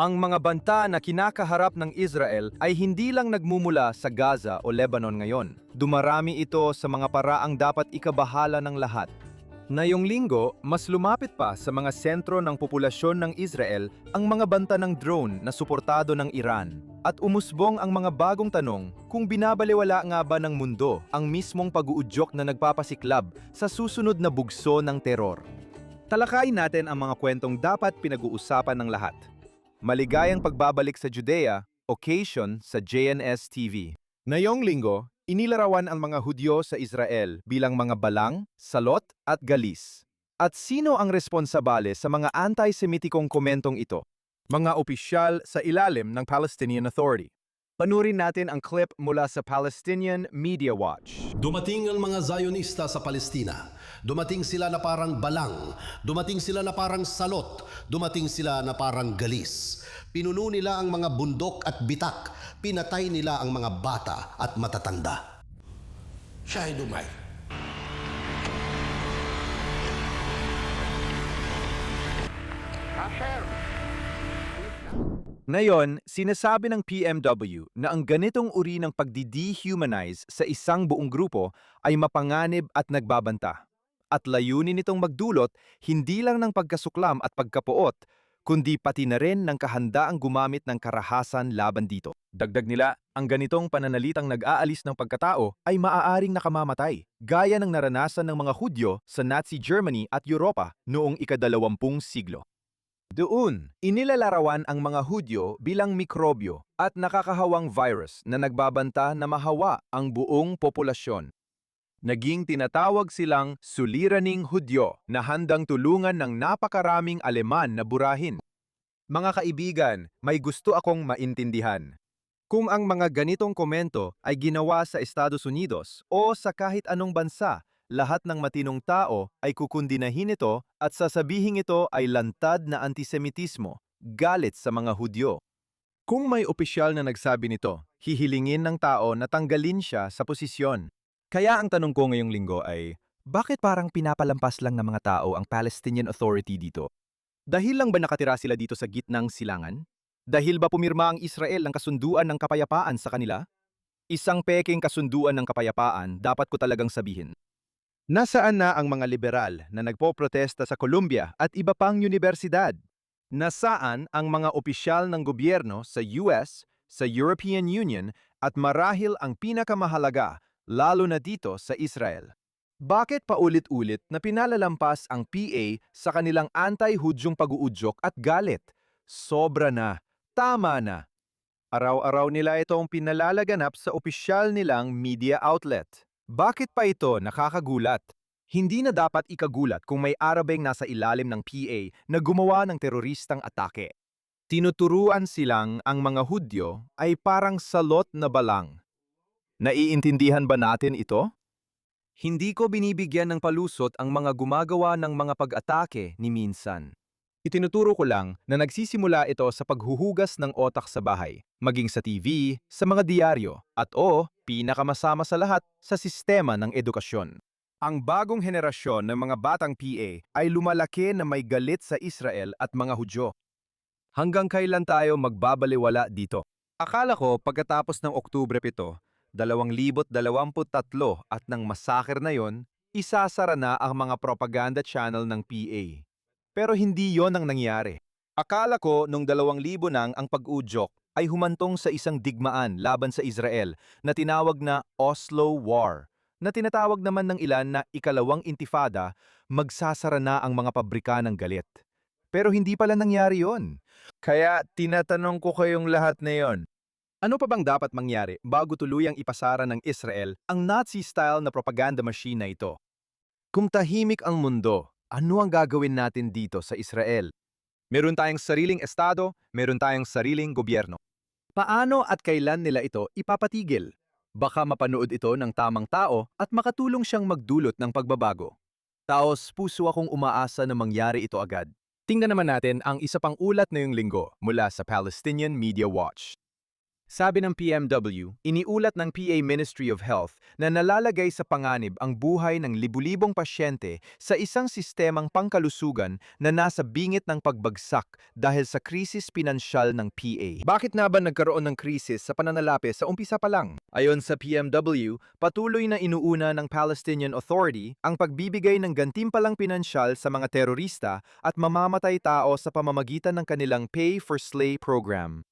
Ang mga banta na kinakaharap ng Israel ay hindi lang nagmumula sa Gaza o Lebanon ngayon. Dumarami ito sa mga paraang dapat ikabahala ng lahat. Ngayong linggo, mas lumapit pa sa mga sentro ng populasyon ng Israel ang mga banta ng drone na suportado ng Iran. At umusbong ang mga bagong tanong kung binabaliwala nga ba ng mundo ang mismong pag-uudyok na nagpapasiklab sa susunod na bugso ng teror. Talakayin natin ang mga kwentong dapat pinag-uusapan ng lahat. Maligayang pagbabalik sa Judea, occasion sa JNS TV. Ngayong linggo, inilarawan ang mga Hudyo sa Israel bilang mga balang, salot at galis. At sino ang responsabale sa mga anti-Semitikong komentong ito? Mga opisyal sa ilalim ng Palestinian Authority. Panurin natin ang clip mula sa Palestinian Media Watch. Dumating ang mga Zionista sa Palestina. Dumating sila na parang balang. Dumating sila na parang salot. Dumating sila na parang galis. Pinuno nila ang mga bundok at bitak. Pinatay nila ang mga bata at matatanda. Siya ay dumay. Ngayon, sinasabi ng PMW na ang ganitong uri ng pagdi-dehumanize sa isang buong grupo ay mapanganib at nagbabanta. At layunin nitong magdulot hindi lang ng pagkasuklam at pagkapuot, kundi pati na rin ng kahandaang gumamit ng karahasan laban dito. Dagdag nila, ang ganitong pananalitang nag-aalis ng pagkatao ay maaaring nakamamatay, gaya ng naranasan ng mga Hudyo sa Nazi Germany at Europa noong ika-20 siglo. Doon, inilalarawan ang mga Hudyo bilang mikrobyo at nakakahawang virus na nagbabanta na mahawa ang buong populasyon. Naging tinatawag silang suliraning Hudyo na handang tulungan ng napakaraming Aleman na burahin. Mga kaibigan, may gusto akong maintindihan. Kung ang mga ganitong komento ay ginawa sa Estados Unidos o sa kahit anong bansa, lahat ng matinong tao ay kukundinahin ito at sasabihin ito ay lantad na antisemitismo, galit sa mga Hudyo. Kung may opisyal na nagsabi nito, hihilingin ng tao na tanggalin siya sa posisyon. Kaya ang tanong ko ngayong linggo ay, bakit parang pinapalampas lang ng mga tao ang Palestinian Authority dito? Dahil lang ba nakatira sila dito sa gitnang silangan? Dahil ba pumirma ang Israel ng kasunduan ng kapayapaan sa kanila? Isang peking kasunduan ng kapayapaan, dapat ko talagang sabihin. Nasaan na ang mga liberal na nagpoprotesta sa Columbia at iba pang universidad? Nasaan ang mga opisyal ng gobyerno sa US, sa European Union at marahil ang pinakamahalaga, lalo na dito sa Israel? Bakit paulit-ulit na pinalalampas ang PA sa kanilang anti-Hudyong pag-uudyok at galit? Sobra na, tama na. Araw-araw nila itong pinalalaganap sa opisyal nilang media outlet. Bakit pa ito nakakagulat? Hindi na dapat ikagulat kung may Arabeng nasa ilalim ng PA na gumawa ng teroristang atake. Tinuturuan silang ang mga Hudyo ay parang salot na balang. Naiintindihan ba natin ito? Hindi ko binibigyan ng palusot ang mga gumagawa ng mga pag-atake ni minsan. Itinuturo ko lang na nagsisimula ito sa paghuhugas ng otak sa bahay, maging sa TV, sa mga diaryo, at pinakamasama sa lahat, sa sistema ng edukasyon. Ang bagong henerasyon ng mga batang PA ay lumalaki na may galit sa Israel at mga Hudyo. Hanggang kailan tayo magbabaliwala dito? Akala ko pagkatapos ng Oktubre 7, 2023 at ng massacre na yon, isasara na ang mga propaganda channel ng PA. Pero hindi yon ang nangyari. Akala ko nung 2000 nang ang pag-udyok ay humantong sa isang digmaan laban sa Israel na tinawag na Oslo War, na tinatawag naman ng ilan na ikalawang intifada, magsasara na ang mga pabrika ng galit. Pero hindi pala nangyari yon. Kaya tinatanong ko kayong lahat na yon. Ano pa bang dapat mangyari bago tuluyang ipasara ng Israel ang Nazi-style na propaganda machine na ito? Kung tahimik ang mundo, ano ang gagawin natin dito sa Israel? Meron tayong sariling estado, meron tayong sariling gobyerno. Paano at kailan nila ito ipapatigil? Baka mapanood ito ng tamang tao at makatulong siyang magdulot ng pagbabago. Taos puso akong umaasa na mangyari ito agad. Tingnan naman natin ang isa pang ulat na yung linggo mula sa Palestinian Media Watch. Sabi ng PMW, iniulat ng PA Ministry of Health na nalalagay sa panganib ang buhay ng libu-libong pasyente sa isang sistemang pangkalusugan na nasa bingit ng pagbagsak dahil sa krisis pinansyal ng PA. Bakit na ba nagkaroon ng krisis sa pananalapi sa umpisa pa lang? Ayon sa PMW, patuloy na inuuna ng Palestinian Authority ang pagbibigay ng gantimpalang pinansyal sa mga terorista at mamamatay tao sa pamamagitan ng kanilang Pay for Slay program.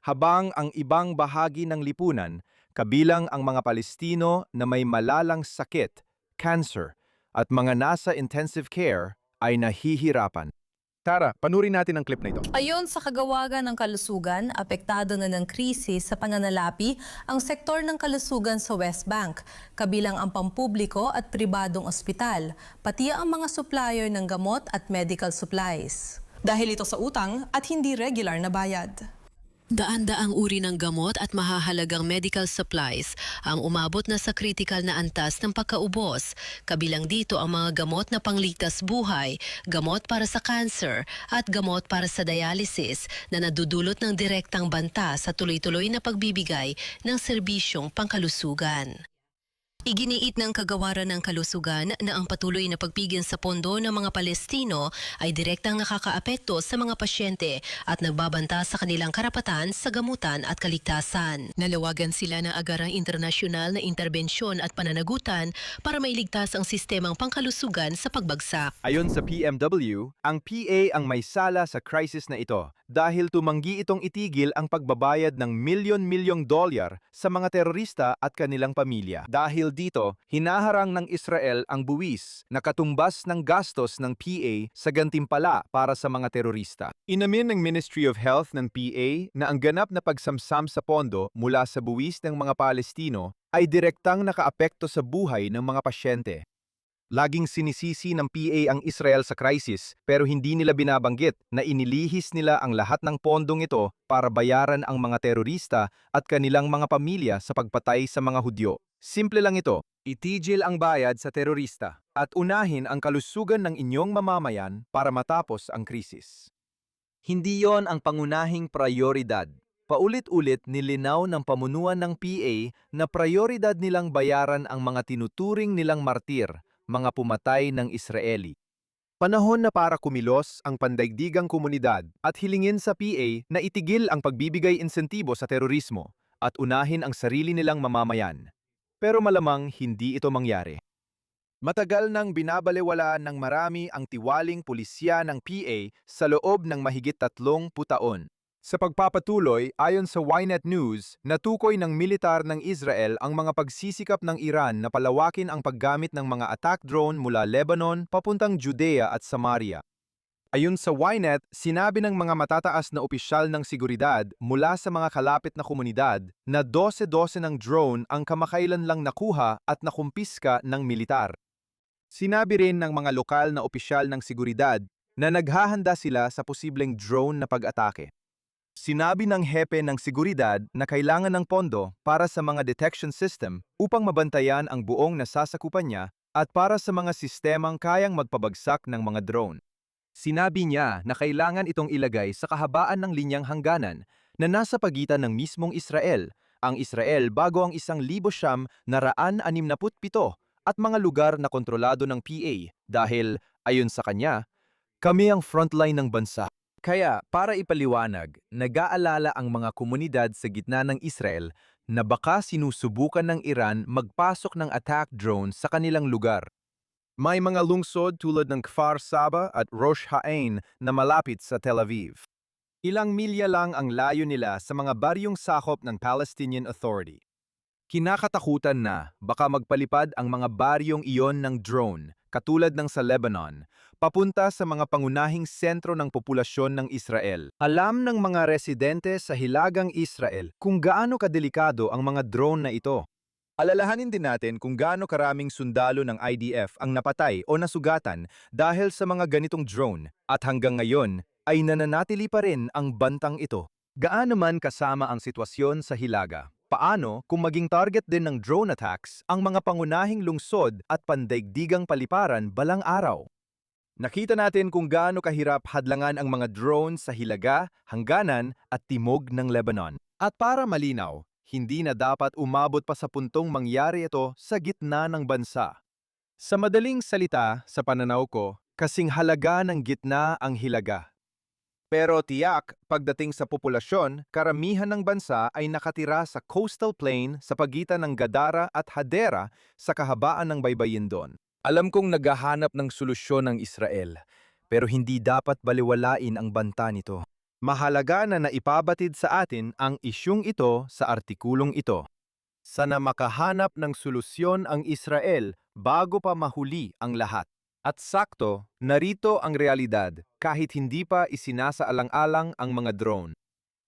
Habang ang ibang bahagi ng lipunan, kabilang ang mga Palestino na may malalang sakit, cancer, at mga nasa intensive care ay nahihirapan. Tara, panurin natin ang clip na ito. Ayon sa kagawagan ng kalusugan, apektado na ng krisis sa pananalapi ang sektor ng kalusugan sa West Bank, kabilang ang pampubliko at pribadong ospital, pati ang mga supplier ng gamot at medical supplies. Dahil ito sa utang at hindi regular na bayad. Daan-daang uri ng gamot at mahahalagang medical supplies ang umabot na sa kritikal na antas ng pagkaubos. Kabilang dito ang mga gamot na pangligtas buhay, gamot para sa cancer at gamot para sa dialysis na nadudulot ng direktang banta sa tuloy-tuloy na pagbibigay ng serbisyong pangkalusugan. Iginiit ng kagawaran ng kalusugan na ang patuloy na pagpigil sa pondo ng mga Palestino ay direktang nakakaapekto sa mga pasyente at nagbabanta sa kanilang karapatan sa gamutan at kaligtasan. Nalawagan sila ng agarang internasyonal na interbensyon at pananagutan para mailigtas ang sistemang pangkalusugan sa pagbagsak. Ayon sa PMW, ang PA ang may sala sa crisis na ito dahil tumanggi itong itigil ang pagbabayad ng milyon-milyong dolyar sa mga terorista at kanilang pamilya. Dahil dito, hinaharang ng Israel ang buwis na katumbas ng gastos ng PA sa gantimpala para sa mga terorista. Inamin ng Ministry of Health ng PA na ang ganap na pagsamsam sa pondo mula sa buwis ng mga Palestino ay direktang nakaapekto sa buhay ng mga pasyente. Laging sinisisi ng PA ang Israel sa crisis pero hindi nila binabanggit na inilihis nila ang lahat ng pondong ito para bayaran ang mga terorista at kanilang mga pamilya sa pagpatay sa mga Hudyo. Simple lang ito, itigil ang bayad sa terorista at unahin ang kalusugan ng inyong mamamayan para matapos ang krisis. Hindi yon ang pangunahing prioridad. Paulit-ulit nilinaw ng pamunuan ng PA na prioridad nilang bayaran ang mga tinuturing nilang martir, mga pumatay ng Israeli. Panahon na para kumilos ang pandaigdigang komunidad at hilingin sa PA na itigil ang pagbibigay insentibo sa terorismo at unahin ang sarili nilang mamamayan. Pero malamang hindi ito mangyari. Matagal nang binabalewala ng marami ang tiwaling pulisya ng PA sa loob ng mahigit 30 taon. Sa pagpapatuloy, ayon sa Ynet News, natukoy ng militar ng Israel ang mga pagsisikap ng Iran na palawakin ang paggamit ng mga attack drone mula Lebanon papuntang Judea at Samaria. Ayon sa Ynet, sinabi ng mga matataas na opisyal ng seguridad mula sa mga kalapit na komunidad na 12-12 ng drone ang kamakailan lang nakuha at nakumpiska ng militar. Sinabi rin ng mga lokal na opisyal ng seguridad na naghahanda sila sa posibleng drone na pag-atake. Sinabi ng hepe ng seguridad na kailangan ng pondo para sa mga detection system upang mabantayan ang buong nasasakupan niya at para sa mga sistemang kayang magpabagsak ng mga drone. Sinabi niya na kailangan itong ilagay sa kahabaan ng linyang hangganan na nasa pagitan ng mismong Israel, ang Israel bago ang 1,167 at mga lugar na kontrolado ng PA dahil, ayon sa kanya, kami ang frontline ng bansa. Kaya, para ipaliwanag, nag-aalala ang mga komunidad sa gitna ng Israel na baka sinusubukan ng Iran magpasok ng attack drone sa kanilang lugar. May mga lungsod tulad ng Kfar Saba at Rosh Ha'ain na malapit sa Tel Aviv. Ilang milya lang ang layo nila sa mga baryong sakop ng Palestinian Authority. Kinakatakutan na baka magpalipad ang mga baryong iyon ng drone, katulad ng sa Lebanon, papunta sa mga pangunahing sentro ng populasyon ng Israel. Alam ng mga residente sa Hilagang Israel kung gaano kadelikado ang mga drone na ito. Alalahanin din natin kung gaano karaming sundalo ng IDF ang napatay o nasugatan dahil sa mga ganitong drone at hanggang ngayon ay nananatili pa rin ang bantang ito. Gaano man kasama ang sitwasyon sa Hilaga? Paano kung maging target din ng drone attacks ang mga pangunahing lungsod at pandaigdigang paliparan balang araw? Nakita natin kung gaano kahirap hadlangan ang mga drone sa Hilaga, Hangganan at Timog ng Lebanon. At para malinaw, hindi na dapat umabot pa sa puntong mangyari ito sa gitna ng bansa. Sa madaling salita, sa pananaw ko, kasing halaga ng gitna ang hilaga. Pero tiyak, pagdating sa populasyon, karamihan ng bansa ay nakatira sa coastal plain sa pagitan ng Gadara at Hadera sa kahabaan ng baybayin doon. Alam kong naghahanap ng solusyon ng Israel, pero hindi dapat baliwalain ang banta nito. Mahalaga na naipabatid sa atin ang isyung ito sa artikulong ito. Sana makahanap ng solusyon ang Israel bago pa mahuli ang lahat. At sakto, narito ang realidad kahit hindi pa isinasaalang-alang ang mga drone.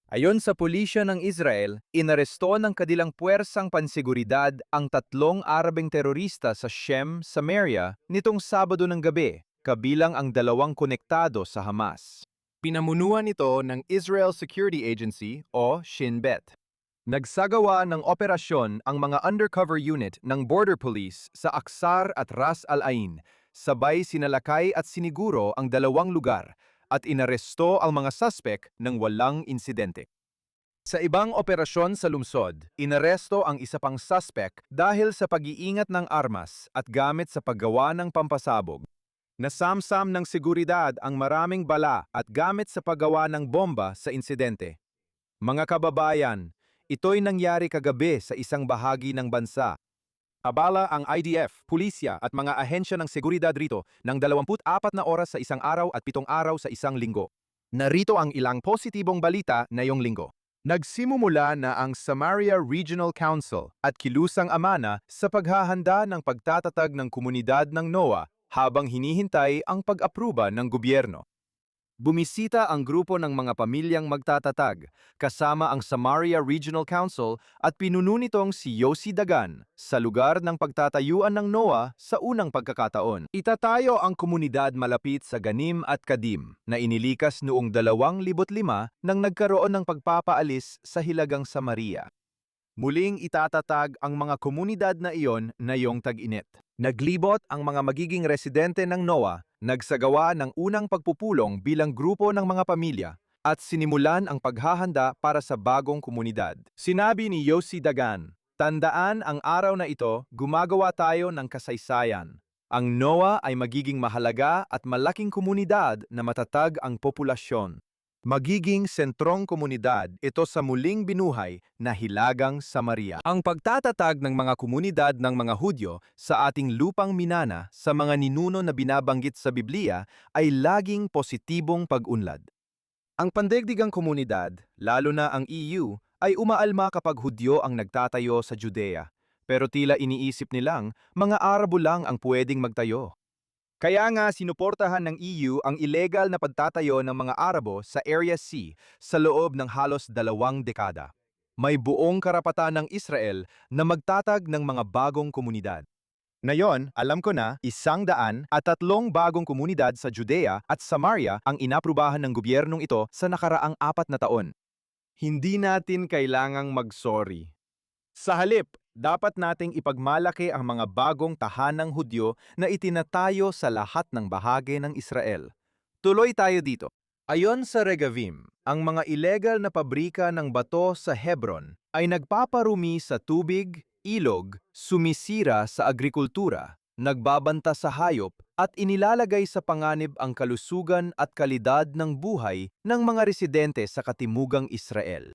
Ayon sa pulisya ng Israel, inaresto ng kanilang puwersang pansiguridad ang 3 Arabeng terorista sa Shem, Samaria nitong Sabado ng gabi, kabilang ang 2 konektado sa Hamas. Pinamunuan ito ng Israel Security Agency o Shin Bet. Nagsagawa ng operasyon ang mga undercover unit ng Border Police sa Aksar at Ras Al Ain, sabay sinalakay at siniguro ang 2 lugar at inaresto ang mga suspek ng walang insidente. Sa ibang operasyon sa lungsod, inaresto ang isa pang suspek dahil sa pag-iingat ng armas at gamit sa paggawa ng pampasabog. Nasamsam ng seguridad ang maraming bala at gamit sa paggawa ng bomba sa insidente. Mga kababayan, ito'y nangyari kagabi sa isang bahagi ng bansa. Abala ang IDF, pulisya at mga ahensya ng seguridad rito ng 24 na oras sa isang araw at 7 araw sa isang linggo. Narito ang ilang positibong balita ngayong linggo. Nagsimumula na ang Samaria Regional Council at kilusang amana sa paghahanda ng pagtatatag ng komunidad ng NOAH habang hinihintay ang pag-apruba ng gobyerno. Bumisita ang grupo ng mga pamilyang magtatatag, kasama ang Samaria Regional Council at pinuno nitong si Yossi Dagan sa lugar ng pagtatayuan ng NOAH sa unang pagkakataon. Itatayo ang komunidad malapit sa Ganim at Kadim na inilikas noong 2005 nang nagkaroon ng pagpapaalis sa Hilagang Samaria. Muling itatatag ang mga komunidad na iyon ngayong tag-init. Naglibot ang mga magiging residente ng NOAH, nagsagawa ng unang pagpupulong bilang grupo ng mga pamilya at sinimulan ang paghahanda para sa bagong komunidad. Sinabi ni Yossi Dagan, "Tandaan ang araw na ito, gumagawa tayo ng kasaysayan. Ang NOAH ay magiging mahalaga at malaking komunidad na matatag ang populasyon. Magiging sentrong komunidad ito sa muling binuhay na Hilagang Samaria." Ang pagtatatag ng mga komunidad ng mga Hudyo sa ating lupang minana sa mga ninuno na binabanggit sa Biblia ay laging positibong pag-unlad. Ang pandaigdigang komunidad, lalo na ang EU, ay umaalma kapag Hudyo ang nagtatayo sa Judea, pero tila iniisip nilang mga Arabo lang ang pwedeng magtayo. Kaya nga sinuportahan ng EU ang ilegal na pagtatayo ng mga Arabo sa Area C sa loob ng halos 2 dekada. May buong karapatan ng Israel na magtatag ng mga bagong komunidad. Ngayon, alam ko na 103 bagong komunidad sa Judea at Samaria ang inaprubahan ng gobyernong ito sa nakaraang 4 na taon. Hindi natin kailangang mag-sorry. Sa halip, dapat nating ipagmalaki ang mga bagong tahanang Hudyo na itinatayo sa lahat ng bahagi ng Israel. Tuloy tayo dito. Ayon sa Regavim, ang mga ilegal na pabrika ng bato sa Hebron ay nagpaparumi sa tubig, ilog, sumisira sa agrikultura, nagbabanta sa hayop at inilalagay sa panganib ang kalusugan at kalidad ng buhay ng mga residente sa katimugang Israel.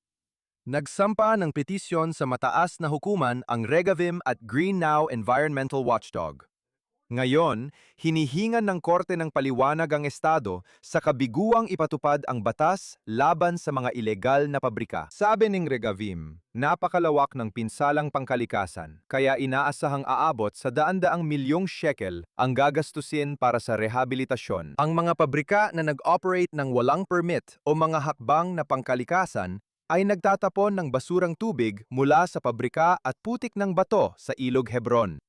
Nagsampa ng petisyon sa mataas na hukuman ang Regavim at Green Now Environmental Watchdog. Ngayon, hinihingan ng Korte ng Paliwanag ang Estado sa kabiguang ipatupad ang batas laban sa mga ilegal na pabrika. Sabi ng Regavim, napakalawak ng pinsalang pangkalikasan, kaya inaasahang aabot sa daan-daang milyong shekel ang gagastusin para sa rehabilitasyon. Ang mga pabrika na nag-operate ng walang permit o mga hakbang na pangkalikasan ay nagtatapon ng basurang tubig mula sa pabrika at putik ng bato sa Ilog Hebron.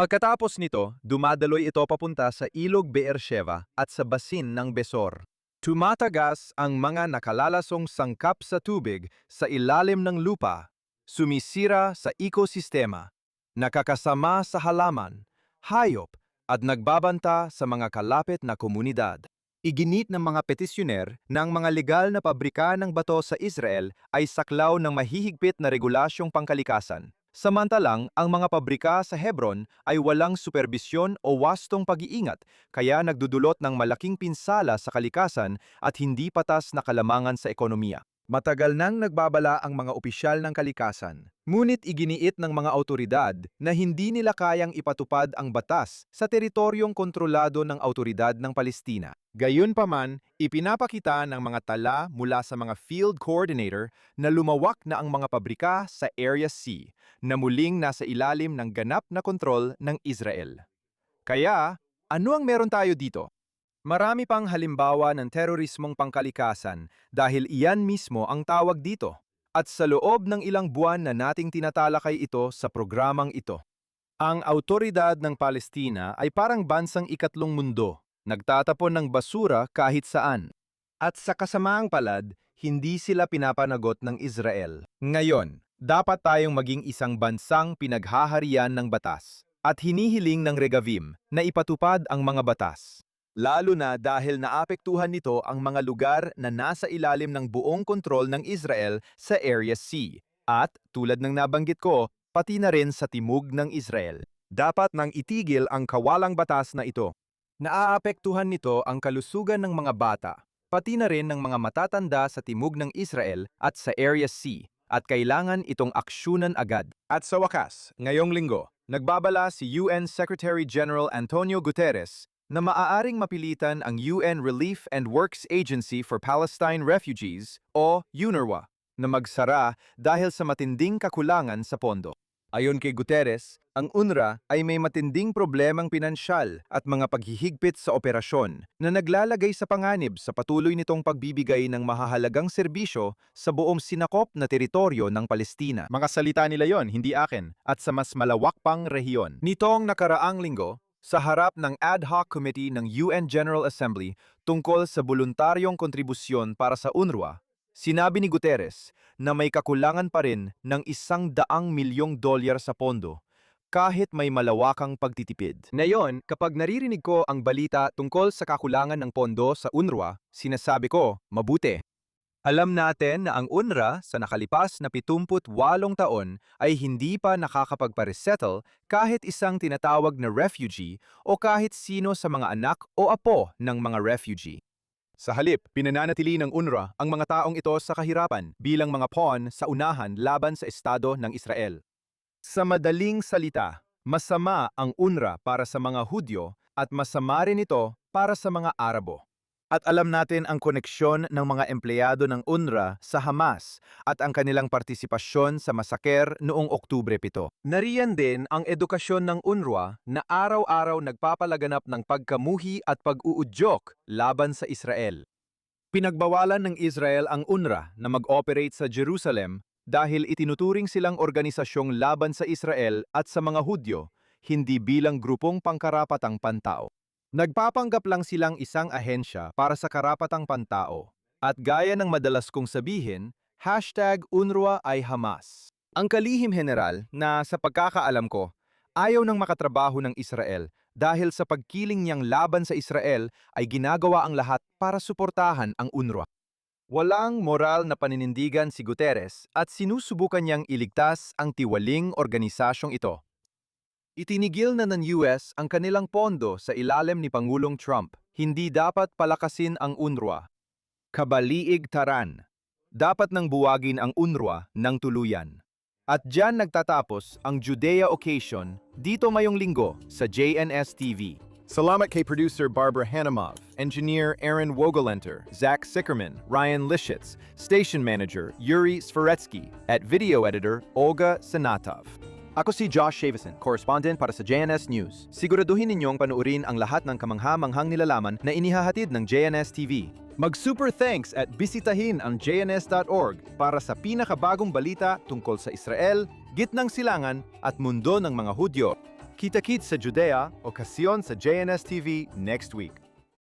Pagkatapos nito, dumadaloy ito papunta sa Ilog Beersheba at sa basin ng Besor. Tumatagas ang mga nakalalasong sangkap sa tubig sa ilalim ng lupa, sumisira sa ekosistema, nakakasama sa halaman, hayop at nagbabanta sa mga kalapit na komunidad. Iginit ng mga petisyoner na ang mga legal na pabrika ng bato sa Israel ay saklaw ng mahihigpit na regulasyong pangkalikasan. Samantalang, ang mga pabrika sa Hebron ay walang superbisyon o wastong pag-iingat, kaya nagdudulot ng malaking pinsala sa kalikasan at hindi patas na kalamangan sa ekonomiya. Matagal nang nagbabala ang mga opisyal ng kalikasan, ngunit iginiit ng mga awtoridad na hindi nila kayang ipatupad ang batas sa teritoryong kontrolado ng awtoridad ng Palestina. Gayunpaman, ipinapakita ng mga tala mula sa mga field coordinator na lumawak na ang mga pabrika sa Area C na muling nasa ilalim ng ganap na kontrol ng Israel. Kaya, ano ang meron tayo dito? Marami pang halimbawa ng terorismong pangkalikasan dahil iyan mismo ang tawag dito. At sa loob ng ilang buwan na nating tinatalakay ito sa programang ito. Ang awtoridad ng Palestina ay parang bansang ikatlong mundo, nagtatapon ng basura kahit saan. At sa kasamaang palad, hindi sila pinapanagot ng Israel. Ngayon, dapat tayong maging isang bansang pinaghaharian ng batas at hinihiling ng Regavim na ipatupad ang mga batas. Lalo na dahil naapektuhan nito ang mga lugar na nasa ilalim ng buong kontrol ng Israel sa Area C at, tulad ng nabanggit ko, pati na rin sa timog ng Israel. Dapat nang itigil ang kawalang batas na ito. Naaapektuhan nito ang kalusugan ng mga bata, pati na rin ng mga matatanda sa timog ng Israel at sa Area C, at kailangan itong aksyonan agad. At sa wakas, ngayong linggo, nagbabala si UN Secretary General Antonio Guterres na maaaring mapilitan ang UN Relief and Works Agency for Palestine Refugees o UNRWA na magsara dahil sa matinding kakulangan sa pondo. Ayon kay Guterres, ang UNRWA ay may matinding problemang pinansyal at mga paghihigpit sa operasyon na naglalagay sa panganib sa patuloy nitong pagbibigay ng mahahalagang serbisyo sa buong sinakop na teritoryo ng Palestina. Mga salita nila yon, hindi akin, at sa mas malawak pang rehiyon. Nitong nakaraang linggo, sa harap ng Ad Hoc Committee ng UN General Assembly tungkol sa voluntaryong kontribusyon para sa UNRWA, sinabi ni Guterres na may kakulangan pa rin ng $100 milyong sa pondo kahit may malawakang pagtitipid. Ngayon, kapag naririnig ko ang balita tungkol sa kakulangan ng pondo sa UNRWA, sinasabi ko, mabuti. Alam natin na ang UNRWA sa nakalipas na 78 taon ay hindi pa nakakapagpa-resettle kahit isang tinatawag na refugee o kahit sino sa mga anak o apo ng mga refugee. Sa halip, pinananatili ng UNRWA ang mga taong ito sa kahirapan bilang mga pawn sa unahan laban sa Estado ng Israel. Sa madaling salita, masama ang UNRWA para sa mga Hudyo at masama rin ito para sa mga Arabo. At alam natin ang koneksyon ng mga empleyado ng UNRWA sa Hamas at ang kanilang partisipasyon sa masaker noong Oktubre 7. Nariyan din ang edukasyon ng UNRWA na araw-araw nagpapalaganap ng pagkamuhi at pag-uudyok laban sa Israel. Pinagbawalan ng Israel ang UNRWA na mag-operate sa Jerusalem dahil itinuturing silang organisasyong laban sa Israel at sa mga Hudyo, hindi bilang grupong pangkarapatang pantao. Nagpapanggap lang silang isang ahensya para sa karapatang pantao. At gaya ng madalas kong sabihin, #UNRWA ay Hamas. Ang kalihim general na sa pagkakaalam ko, ayaw nang makatrabaho ng Israel dahil sa pagkiling niyang laban sa Israel ay ginagawa ang lahat para suportahan ang UNRWA. Walang moral na paninindigan si Guterres at sinusubukan niyang iligtas ang tiwaling organisasyong ito. Itinigil na ng US ang kanilang pondo sa ilalim ni Pangulong Trump. Hindi dapat palakasin ang UNRWA. Kabaliig taran. Dapat nang buwagin ang UNRWA ng tuluyan. At diyan nagtatapos ang Judea Occasion dito ngayong linggo sa JNS TV. Salamat kay producer Barbara Hanamov, engineer Aaron Wogelenter, Zach Sickerman, Ryan Lishitz, station manager Yuri Svoretsky, at video editor Olga Sanatov. Ako si Josh Shavison, correspondent para sa JNS News. Siguraduhin ninyong panuorin ang lahat ng kamangha-manghang nilalaman na inihahatid ng JNS TV. Mag-super thanks at bisitahin ang jns.org para sa pinakabagong balita tungkol sa Israel, gitnang silangan at mundo ng mga Hudyo. Kita-kits sa Judea, okasyon sa JNS TV next week.